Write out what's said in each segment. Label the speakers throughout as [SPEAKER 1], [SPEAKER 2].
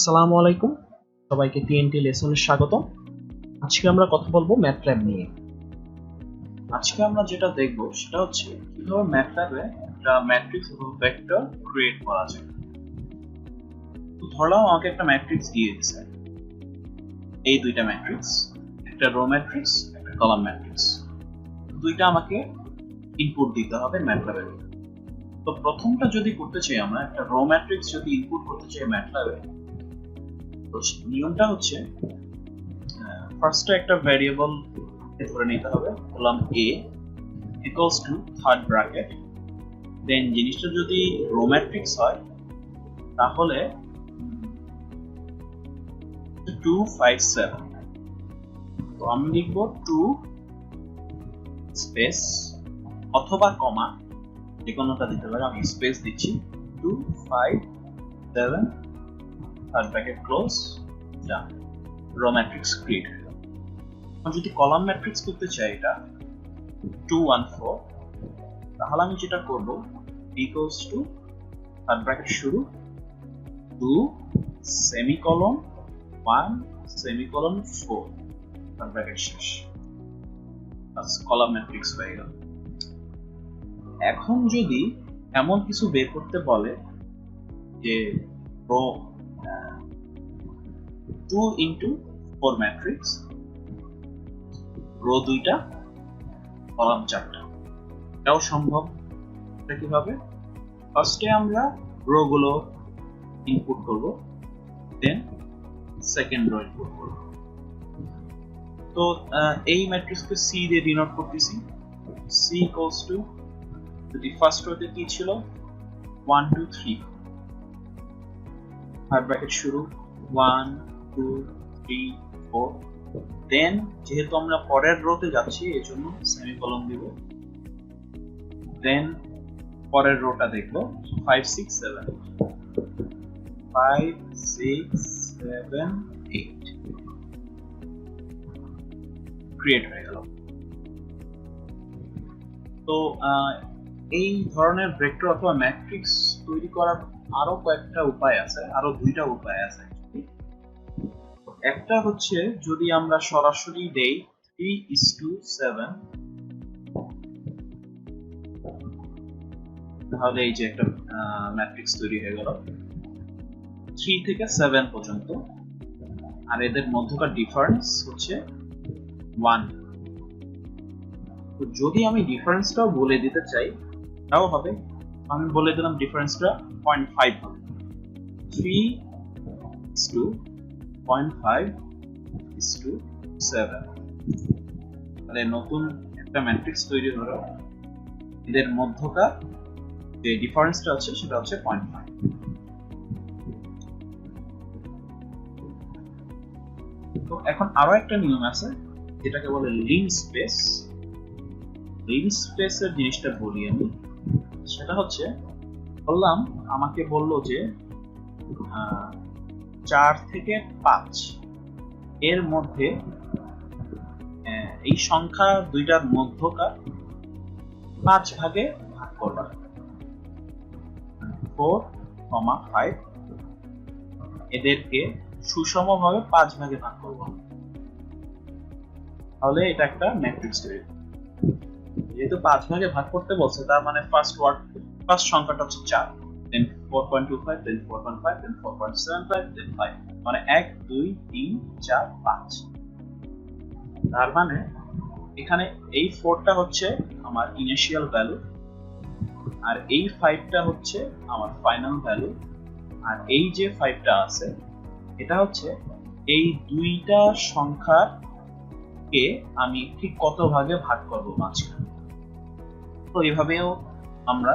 [SPEAKER 1] আসসালামু আলাইকুম, সবাইকে TNT লেসনে স্বাগত। আজকে আমরা কথা বলবো ম্যাটল্যাব নিয়ে। আজকে আমরা যেটা দেখব সেটা হচ্ছে কিভাবে ম্যাটল্যাবে একটা ম্যাট্রিক্স অথবা ভেক্টর ক্রিয়েট করা যায়। তো ধরলাম আমাকে একটা ম্যাট্রিক্স দিয়ে দিয়েছে, এই দুইটা ম্যাট্রিক্স, একটা রো ম্যাট্রিক্স, একটা কলাম ম্যাট্রিক্স। দুইটা আমাকে ইনপুট দিতে হবে ম্যাটল্যাবে। তো প্রথমটা যদি করতে চাই, আমরা একটা রো ম্যাট্রিক্স যদি ইনপুট করতে চাই ম্যাটল্যাবে, তো নিয়মটা হচ্ছে ফার্স্টে একটা ভ্যারিয়েবল ধরে নিতে হবে, বললাম a equals to third bracket, then জিনিসটা যদি রো ম্যাট্রিক্স হয় তাহলে 2 5 7। তো আমি লিখব 2 স্পেস অথবা কমা, যে কোনোটা দিতে পারে, আমি স্পেস দিচ্ছি, 2 5 7 থার্ড ব্র্যাকেট ক্লোজ, ডান। রো ম্যাট্রিক্স ক্রিয়েট হয়ে গেল। যদি কলাম ম্যাট্রিক্স করতে চাই এটা 2 1 4, তাহলে আমি যেটা করব ইকুয়ালস টু থার্ড ব্র্যাকেট শুরু 2 সেমিকলন 1 সেমিকলন 4 থার্ড ব্র্যাকেট শেষ, বাস কলাম ম্যাট্রিক্স হয়ে গেল। এখন যদি এমন কিছু বের করতে বলে যে রো 2 ইনটু 4 ম্যাট্রিক্স, রো 2টা কলাম 4টা, এটাও সম্ভব। এটা কিভাবে? ফার্স্টে আমরা রো গুলো ইনপুট করব, দেন সেকেন্ড রো ইনপুট করব। তো এই ম্যাট্রিক্সকে সি দিয়ে ডিনোট করতেছি, সি ইকুয়ালস টু, যদি ফার্স্ট রোতে কি ছিল 1 2 3, থার্ড ব্র্যাকেট শুরু 1 2 3 4, দেন যেহেতু আমরা পরের রোতে যাচ্ছি এজন্য সেমিকলন দিব, দেন পরের রোটা দেখব 5 6 7 5 6 7 8 ক্রিয়েট হয়ে গেল। তো এই ধরনের ভেক্টর অথবা ম্যাট্রিক্স তৈরি করার আরো কয়েকটা উপায় আছে, আরো দুইটা উপায় আছে। একটা হচ্ছে যদি আমরা সরাসরি দেই 3:7, তাহলে এই যে একটা ম্যাট্রিক্স তৈরি হয়ে গেল 3 থেকে 7 পর্যন্ত, আর এদের মধ্যকার ডিফারেন্স হচ্ছে 1। তো যদি আমি ডিফারেন্সটাও বলে দিতে চাই তাও হবে, আমি বলে দিলাম ডিফারেন্সটা 0.5 হবে, 3:0.5:7, তাহলে নতুন একটা ম্যাট্রিক্স তৈরি হলো, এদের মধ্যকার যে ডিফারেন্সটা আছে সেটা হচ্ছে 0.5। তো এখন আরো একটা নিয়ম আছে যেটাকে বলে লিন স্পেস। লিন স্পেসের জিনিসটা বলি আমি, সেটা হচ্ছে বললাম আমাকে বললো যে 4 থেকে 5 এর মধ্যে এই সংখ্যা দুইটার মধ্যকার 5 ভাগে ভাগ করবা, 4, 5, এদেরকে সুষমভাবে 5 ভাগে ভাগ করব, তাহলে এটা একটা ম্যাট্রিক্স তৈরি। যেহেতু 5 ভাগে ভাগ করতে বলছে, তার মানে ফার্স্ট সংখ্যাটা হচ্ছে 4, দেন 4.25, দেন 4.5, দেন 4.75, দেন 5, মানে 1 2 3 4 5। তার মানে এখানে এই 4টা হচ্ছে আমার ইনিশিয়াল ভ্যালু, আর এই 5টা হচ্ছে আমার ফাইনাল ভ্যালু, আর এই যে 5টা আছে এটা হচ্ছে এই দুইটা সংখ্যার কে আমি ঠিক কত ভাগে ভাগ করব মাঝখানে। তো এইভাবেও আমরা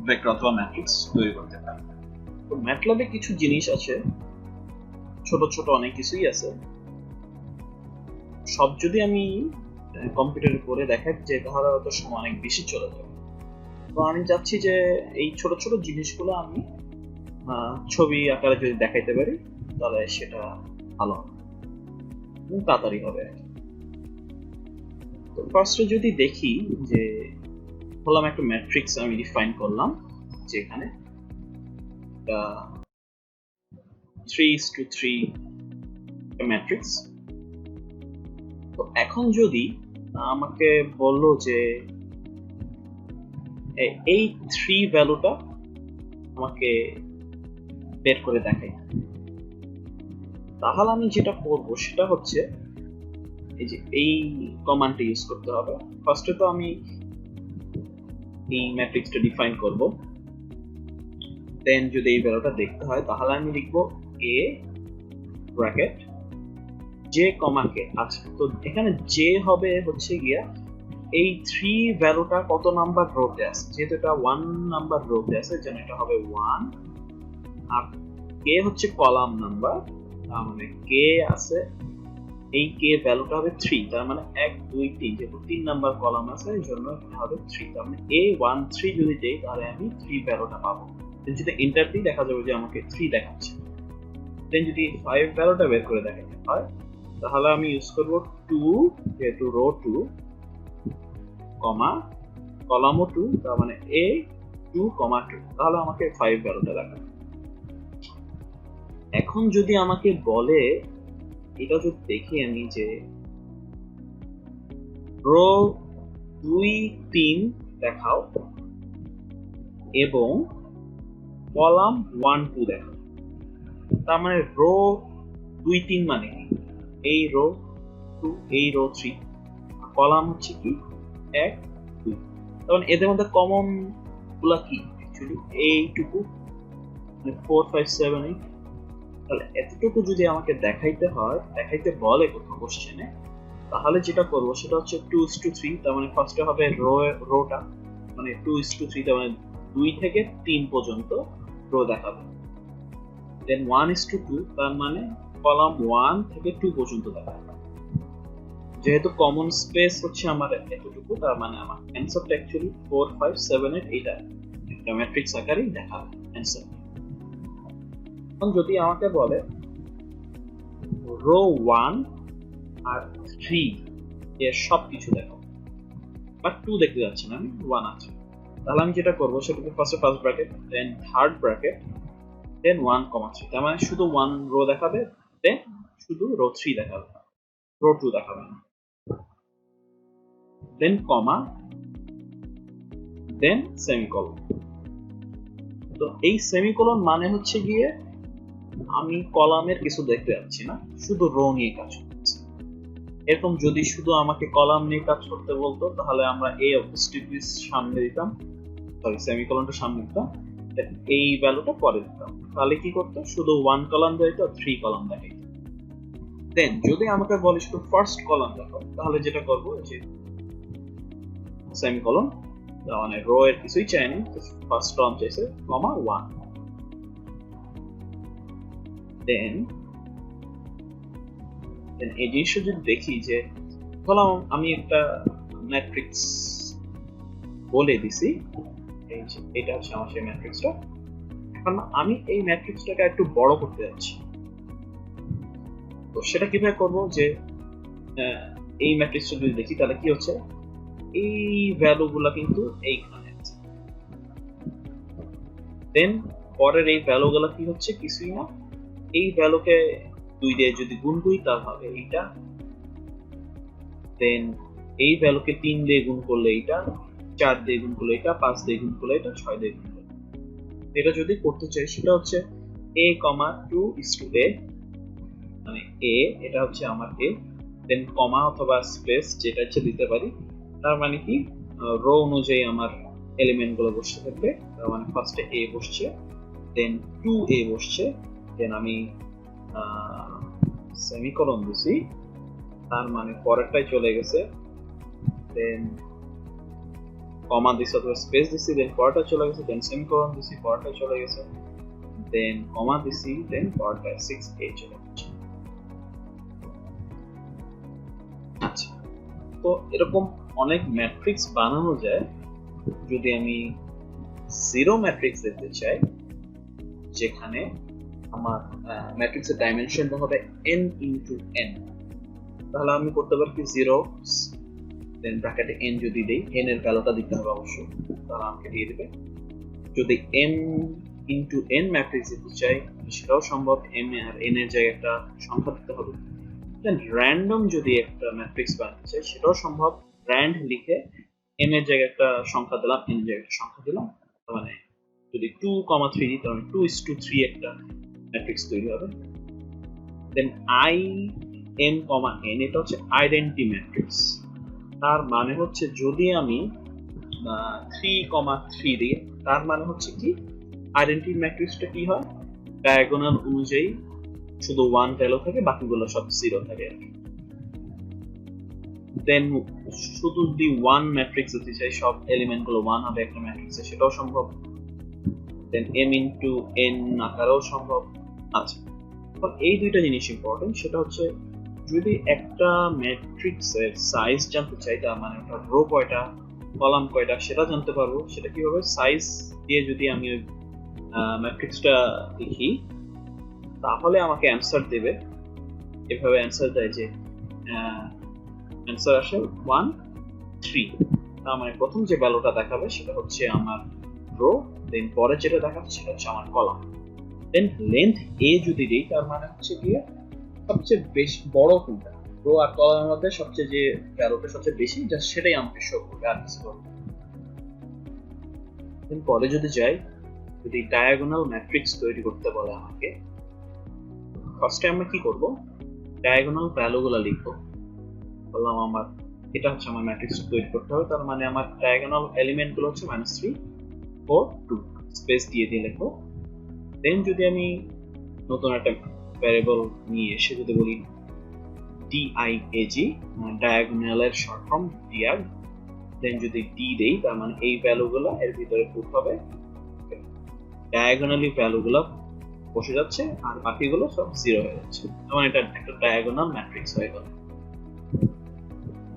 [SPEAKER 1] ভেক্টর অথবা ম্যাট্রিক্স তৈরি করতে পারি। তো ম্যাটল্যাবে কিছু জিনিস আছে, ছোট ছোট অনেক কিছুই আছে, সব যদি আমি কম্পিউটারে করে দেখাই যে তাহলে হয়তো সময় অনেক বেশি চলে যাবে। তো আমি চাচ্ছি যে এই ছোট ছোট জিনিসগুলো আমি ছবি আকারে যদি দেখাইতে পারি তাহলে সেটা ভালো হবে এবং তাড়াতাড়ি হবে। তো ফার্স্টে যদি দেখি যে বললাম একটা ম্যাট্রিক্স আমি ডিফাইন করলাম, যেখানে 3:3 ম্যাট্রিক্স। তো এখন যদি আমাকে বললো যে এই 3 ভ্যালুটা আমাকে বের করে দেখাই, তাহলে আমি যেটা করব সেটা হচ্ছে এই যে এই কমান্ডটা ইউজ করতে হবে। ফার্স্টে তো আমি এই ম্যাট্রিক্সটা ডিফাইন করব, দেন যদি এই ভ্যালুটা দেখতে হয় তাহলে আমি লিখব a bracket j comma k। আচ্ছা, তো এখানে j হবে হচ্ছে গিয়া এই 3 ভ্যালুটা কত নাম্বার রোতে আছে, যেহেতু এটা 1 নাম্বার রোতে আছে যেন এটা হবে 1, আর k হচ্ছে কলাম নাম্বার, তার মানে k আছে এই k ভ্যালুটা হবে 3, তার মানে 1 2 3, যেহেতু 3 নাম্বার কলাম আছে এই জন্য এটা হবে 3, তার মানে a13 যদি দেই তাহলে আমি 3 ভ্যালুটা পাবো। দেন যদি এন্টার দিই দেখা যাবে যে আমাকে 3 দেখাচ্ছে। দেন যদি 5 ভ্যালুটা বের করে দেখাতে হয় তাহলে আমি ইউজ করব 2, যেহেতু রো 2 কমা কলামও 2, তার মানে a2, 2, তাহলে আমাকে 5 ভ্যালুটা দেখাবে। এখন যদি আমাকে বলে, এটা যদি দেখি আমি যে রো 2 3 দেখাও এবং কলাম 1 2 দেখাও, তার মানে রো 2 3 মানে এই রো 2 এই রো 3, কলাম হচ্ছে কি 1 2, তখন এদের মধ্যে কমন গুলা কি অ্যাকচুয়ালি এইটুকু, মানে 4 5 7 8। তাহলে এতটুকু যদি আমাকে দেখাইতে বলে কোথাও কোশ্চেনে, তাহলে যেটা করব সেটা হচ্ছে 2:3, তার মানে ফার্স্টে হবে রোটা, মানে 2:3, তার মানে 2 থেকে 3 পর্যন্ত রো দেখাবে। দেন 1:2, তার মানে কলাম 1 থেকে 2 পর্যন্ত দেখাবে। যেহেতু কমন স্পেস হচ্ছে আমার এতটুকু, তার মানে আমার অ্যানসারটা অ্যাকচুয়ালি 4 5 7 8 এটা একটা ম্যাট্রিক্স আকারেই দেখাবে অ্যানসার। এখন যদি আমাকে বলে রো 1 আর 3 এর সবকিছু দেখো, বাট 2 দেখতে যাচ্ছে না, আমি 1 আছে, তাহলে আমি যেটা করবো সেটাকে ফার্স্ট ব্র্যাকেট, দেন থার্ড ব্র্যাকেট, দেন 1 3, তার মানে শুধু 1 রো দেখাবে, দেন শুধু রো 3 দেখাবে, রো 2 দেখাবে না, দেন কমা, দেন সেমিকলন। তো এই সেমিকলন মানে হচ্ছে গিয়ে আমি কলামের কিছু দেখতে যাচ্ছি না, শুধু রো নিয়ে কাজ করছি। এরকম যদি শুধু আমাকে কলাম নিয়ে কাজ করতে বলতো তাহলে আমরা এই অপোস্ট্রোফি সামনে দিতাম, সরি সেমিকলনটা সামনে দিতাম, এই ভ্যালুটা পরে দিতাম, তাহলে কি করতো শুধু 1 কলাম দিতো 3 কলাম দেখাইতো। দেন যদি আমাকে বলে শুধু ফার্স্ট কলাম দেখো, তাহলে যেটা করব যে সেমিকলন, মানে রো এর কিছুই চাইনি, ফার্স্ট কলাম চাইছে কমা 1, দেন এই জিনিসটা যদি দেখি যে ধরলাম আমি একটা ম্যাট্রিক্স বলে দিছি, এটা হচ্ছে আমার সেই ম্যাট্রিক্সটা। এখন আমি এই ম্যাট্রিক্সটাকে একটু বড় করতে যাচ্ছি, তো সেটা কিভাবে করব যে এই ম্যাট্রিক্সটা যদি দেখি তাহলে কি হচ্ছে, এই ভ্যালুগুলা কিন্তু এইখানে আছে, দেন পরের এই ভ্যালুগুলা কি হচ্ছে কিছুই না, এই ভ্যালুকে 2 দিয়ে যদি গুণ করি তাহলে হবে এইটা, দেন এই ভ্যালুকে 3 দিয়ে গুণ করলে এইটা, 4 দিয়ে গুণ করলে এটা, 5 দিয়ে গুণ করলে এটা, 6 দিয়ে গুণ করলে এটা যদি করতে চাই সেটা হচ্ছে a, 2:a, মানে a এটা হচ্ছে আমার a, দেন কমা অথবা স্পেস যেটা হচ্ছে দিতে পারি, তার মানে কি রো অনুযায়ী আমার এলিমেন্ট গুলো বসতে থাকবে, তার মানে ফার্স্টে a বসছে, দেন 2a বসছে, দেন আমি সেমিকলন দিছি, তার মানে পরেরটাই চলে গেছে, দেন কমা দিছি অথবা স্পেস দিছি, দেন পরেরটা চলে গেছে, দেন সেমিকলন দিছি, পরেরটা চলে গেছে, দেন কমা দিছি, দেন পরেরটা 6a চলে গেছে। আচ্ছা, তো এরকম অনেক ম্যাট্রিক্স বানানো যায়। যদি আমি জিরো ম্যাট্রিক্স দেখতে চাই যেখানে আমার ম্যাট্রিক্সের ডাইমেনশনটা হবে n ইনটু n, তাহলে আমি করতে পারি কি 0 দেন ব্র্যাকেটে n যদি দেই, n এর ভ্যালুটা দিতে হবে অবশ্যই, তাহলে আমাকে দিয়ে দেবে। যদি m ইনটু এন ম্যাট্রিক্স দিতে চাই সেটাও সম্ভব, এম আর এন এর জায়গায় একটা সংখ্যা দিতে হবে। দেন র্যান্ডম যদি একটা ম্যাট্রিক্স বানাতে চাই সেটাও সম্ভব, র্যান্ড লিখে এম এর জায়গায় একটা সংখ্যা দিলাম, এন এর জায়গায় একটা সংখ্যা দিলাম, মানে যদি 2,3 দিই তাহলে 2:3 একটা ম্যাট্রিক্স তৈরি হবে। Then I M comma N এটা হচ্ছে আইডেন্টি ম্যাট্রিক্স, তার মানে হচ্ছে যদি আমি 3,3 দিই তার মানে হচ্ছে কি আইডেন্টি ম্যাট্রিক্সটা কি হয়, ডায়াগোনাল অনুযায়ী শুধু 1 ভ্যালু থাকে, বাকিগুলো সব 0 থাকে। দেন শুধু যদি 1 ম্যাট্রিক্স দিতে চাই সব এলিমেন্ট গুলো 1 হবে একটা ম্যাট্রিক্সে, সেটাও সম্ভব। দেন m ইনটু n আকারেও সম্ভব। আচ্ছা, এখন এই দুইটা জিনিস ইম্পর্টেন্ট, সেটা হচ্ছে যদি একটা ম্যাট্রিক্সের সাইজ জানতে চাই, তার মানে ওটা রো কয়টা কলাম কয়টা সেটা জানতে পারবো। সেটা কিভাবে, সাইজ দিয়ে যদি আমি ওই ম্যাট্রিক্সটা লিখি তাহলে আমাকে অ্যান্সার দেবে, এভাবে অ্যান্সার দেয় যে অ্যান্সার আসে 1, 3। তার মানে প্রথম যে ভ্যালুটা দেখাবে সেটা হচ্ছে আমার রো, দেন পরে যেটা দেখাবে সেটা হচ্ছে আমার কলাম। দেন লেন্থ এ যদি দিই তার মানে হচ্ছে গিয়ে সবচেয়ে বেশি বড় কোনটা, রো আর কলামের মধ্যে সবচেয়ে যে ভ্যালুটা সবচেয়ে বেশি জাস্ট সেটাই আমাকে শো করবে, আর কিছু করবে। দেন পরে যদি যাই, যদি ডায়াগোনাল ম্যাট্রিক্স তৈরি করতে বলে আমাকে, ফার্স্টে আমরা কি করব, ডায়াগোনাল ভ্যালুগুলো লিখবো। বললাম আমার এটা হচ্ছে আমার ম্যাট্রিক্স তৈরি করতে হবে, তার মানে আমার ডায়াগোনাল এলিমেন্ট গুলো হচ্ছে -3, 4, 2 স্পেস দিয়ে দিয়ে লিখবো। দেন যদি আমি নতুন একটা ভ্যারিয়েবল নিয়ে এসে যদি বলি diag, ডায়াগোনালের শর্ট ফর্ম diag, দেন যদি d দেই তার মানে এই ভ্যালুগুলো এর ভিতরে পুট হবে, ডায়াগোনালি ভ্যালুগুলো বসে যাচ্ছে আর বাকিগুলো সব 0 হয়ে যাচ্ছে, মানে এটা একটা ডায়াগোনাল ম্যাট্রিক্স হয়ে গেল।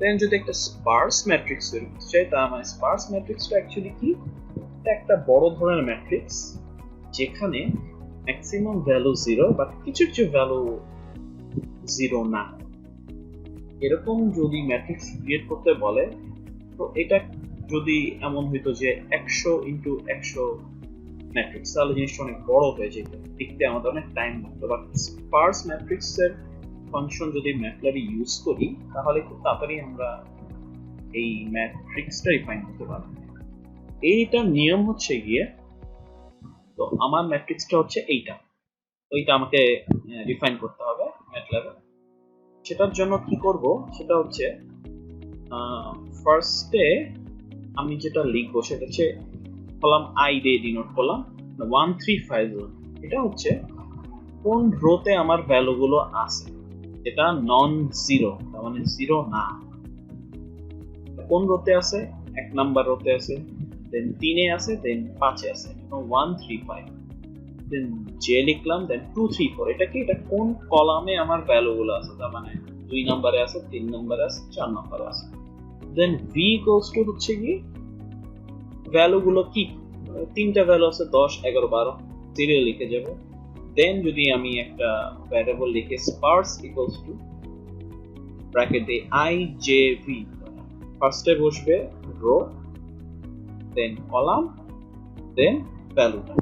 [SPEAKER 1] দেন যদি একটা স্পার্স ম্যাট্রিক্স তৈরি করতে চাই, তার মানে স্পার্স ম্যাট্রিক্সটা অ্যাকচুয়ালি কি, এটা একটা বড় ধরনের ম্যাট্রিক্স যেখানে ম্যাক্সিমাম ভ্যালু 0 বাট কিছু কিছু ভ্যালু 0 না, এরকম যদি ম্যাট্রিক্স ক্রিয়েট করতে বলে তো এটা যদি এমন হইতো যে 100 ইনটু 100 ম্যাট্রিক্স তাহলে জিনিসটা অনেক বড় হয়ে যেত, দেখতে আমাদের অনেক টাইম লাগতো। বাট স্পার্স ম্যাট্রিক্সের ফাংশন যদি ম্যাটল্যাবে ইউজ করি তাহলে খুব তাড়াতাড়ি আমরা এই ম্যাট্রিক্সটা রিফাইন করতে পারবো। এইটার নিয়ম হচ্ছে গিয়ে, তো আমার ম্যাট্রিক্সটা হচ্ছে এইটা, ওইটা আমাকে রিফাইন করতে হবে ম্যাটল্যাবে। সেটার জন্য কি করব, সেটা হচ্ছে ফার্স্টে আমি যেটা লিখবো সেটা হচ্ছে কলাম আই দিয়ে ডিনোট করলাম 1350, এটা হচ্ছে কোন রোতে আমার ভ্যালুগুলো আছে, এটা নন জিরো, তার মানে 0 না। কোন রোতে আছে, 1 নাম্বার রোতে আছে, দেন 3 এ আছে, দেন 5 এ আছে, 135, দেন জে লিখলাম, দেন 234, এটা কি, এটা কোন কলামে আমার ভ্যালুগুলো আছে, তার মানে 2 নম্বরে আছে, 3 নম্বরে আছে, 4 নম্বরে আছে। দেন ভি ইকুয়ালস টু হচ্ছে কি ভ্যালুগুলো কি, তিনটা ভ্যালু আছে 10, 11, 12, সিরিয়াল লিখে যাব। দেন যদি আমি একটা ভ্যারিয়েবল লিখে স্পার্স ইকুয়ালস টু ব্র্যাকেট দিয়ে আই জে ভি, ফার্স্টে বসবে রো, দেন কলাম, দেন ভ্যালুটা,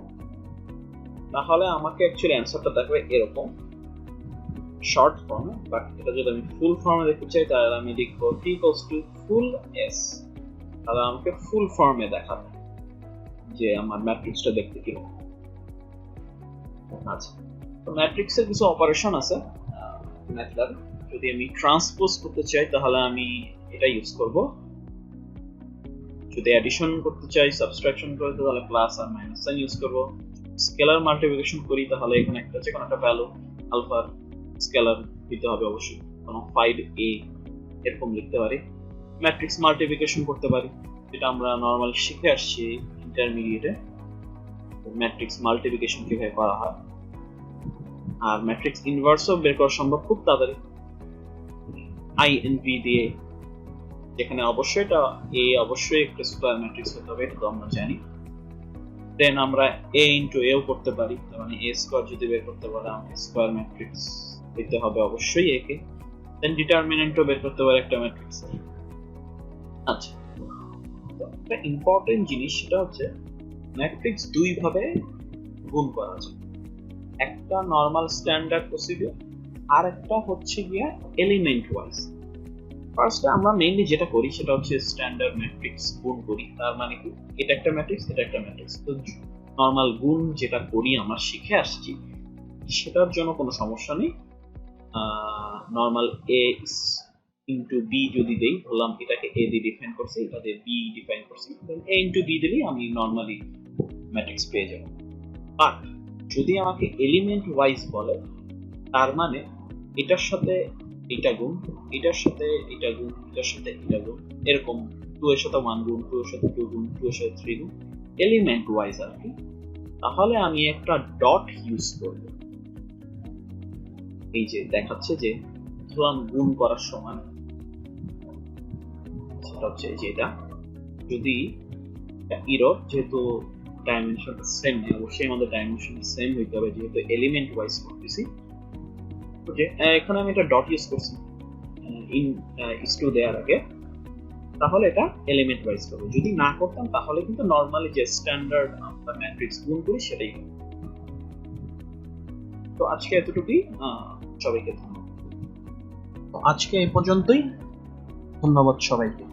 [SPEAKER 1] তাহলে আমাকে অ্যাকচুয়ালি অ্যান্সারটা দেখাবে এরকম শর্ট ফর্মে। বাট এটা যদি আমি ফুল ফর্মে দেখতে চাই তাহলে আমি লিখবো t equals to full s, তাহলে আমাকে ফুল ফর্মে দেখাবে যে আমার ম্যাট্রিক্সটা দেখতে কিরকম। আচ্ছা, তো ম্যাট্রিক্সের কিছু অপারেশন আছে ম্যাটল্যাবে, যদি আমি ট্রান্সপোজ করতে চাই তাহলে আমি এটা ইউজ করব, যদি অ্যাডিশন করতে চাই সাবট্রাকশন করতে তাহলে প্লাস আর মাইনাস সাইন ইউজ করব, স্কেলার মাল্টিপ্লিকেশন করি তাহলে এখানে একটা যে কোনো একটা ভ্যালু আলফা স্কেলার দিতে হবে অবশ্যই, কোনো 5a এরকম লিখতে পারি। ম্যাট্রিক্স মাল্টিপ্লিকেশন করতে পারি, যেটা আমরা নরমাল শিখে আসছি ইন্টারমিডিয়েটে, ম্যাট্রিক্স মাল্টিপ্লিকেশন কিভাবে করা হয়। আর ম্যাট্রিক্স ইনভার্সও বের করা সম্ভব খুব তাড়াতাড়ি INV দিয়ে, যেখানে অবশ্যই এটা a অবশ্যই একটা স্কয়ার ম্যাট্রিক্স হতে হবে, এটা তো আমরা জানি। দেন আমরা a ইনটু a ও করতে পারি, তার মানে a স্কয়ার যদি বের করতে বলে আমাকে স্কয়ার ম্যাট্রিক্স দিতে হবে অবশ্যই a কে। দেন ডিটারমিনেন্টও বের করতে পারে একটা ম্যাট্রিক্স। আচ্ছা, তো একটা ইম্পর্টেন্ট জিনিস সেটা হচ্ছে ম্যাট্রিক্স দুই ভাবে গুণ করা যায়। একটা নরমাল স্ট্যান্ডার্ড প্রসিডিউর, আর একটা হচ্ছে গিয়া এলিমেন্ট ওয়াইজ। ফার্স্টে আমরা মেইনলি যেটা করি সেটা হচ্ছে স্ট্যান্ডার্ড ম্যাট্রিক্স গুণ করি। তার মানে কি, এটা একটা ম্যাট্রিক্স, এটা একটা ম্যাট্রিক্স। তো নরমাল গুণ যেটা করি আমরা শিখে আসছি, সেটার জন্য কোনো সমস্যা নেই। নরমাল এ ইন্টু বি যদি দেই, বললাম এটাকে এ দিয়ে ডিফাইন করছি, এটা দিয়ে বি ডিফাইন করছি, এ ইন্টু বি দিলেই আমি নরমালি ম্যাট্রিক্স পেয়ে যাব। বাট যদি আমাকে এলিমেন্ট ওয়াইজ বলে, তার মানে এটার সাথে এটা গুণ, এটার সাথে এটা গুণ, এটার সাথে এটা গুণ, এরকম 2 এর সাথে 1 গুণ, 2 এর সাথে 2 গুণ, 2 এর সাথে 3 গুণ, এলিমেন্ট ওয়াইজ আর কি। তাহলে আমি একটা ডট ইউজ করব। এই যে দেখাচ্ছে যে ধরলাম গুণ করার সময় সেটা হচ্ছে এই যে এটা, যদি ইরর, যেহেতু ডাইমেনশন সেম নেই, অবশ্যই আমাদের ডাইমেনশন সেম হইতে হবে যেহেতু এলিমেন্ট ওয়াইজ করতেছি। ওকে, এখানে আমি একটা ডট ইউজ করছি ইন ইস টু দেয়ার আগে, তাহলে এটা এলিমেন্ট ওয়াইজ হবে। যদি না করতাম তাহলে কিন্তু নরমালি যে স্ট্যান্ডার্ড আমরা ম্যাট্রিক্স গুণ করি সেটাই হবে। তো আজকে এতটুকুই, সবাইকে ধন্যবাদ। তো আজকে এই পর্যন্তই, ধন্যবাদ সবাইকে।